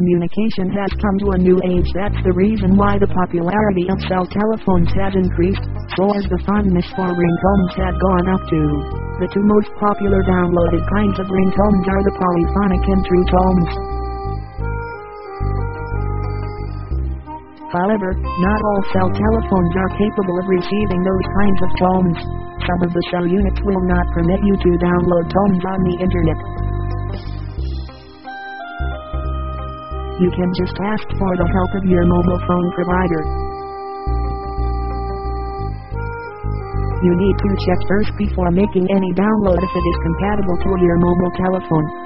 communication has come to a new age. That's the reason why the popularity of cell telephones has increased, so as the fondness for ringtones has gone up too. The two most popular downloaded kinds of ringtones are the polyphonic and true tones. However, not all cell telephones are capable of receiving those kinds of tones. Some of the cell units will not permit you to download tones on the internet. You can just ask for the help of your mobile phone provider. You need to check first before making any download if it is compatible to your mobile telephone.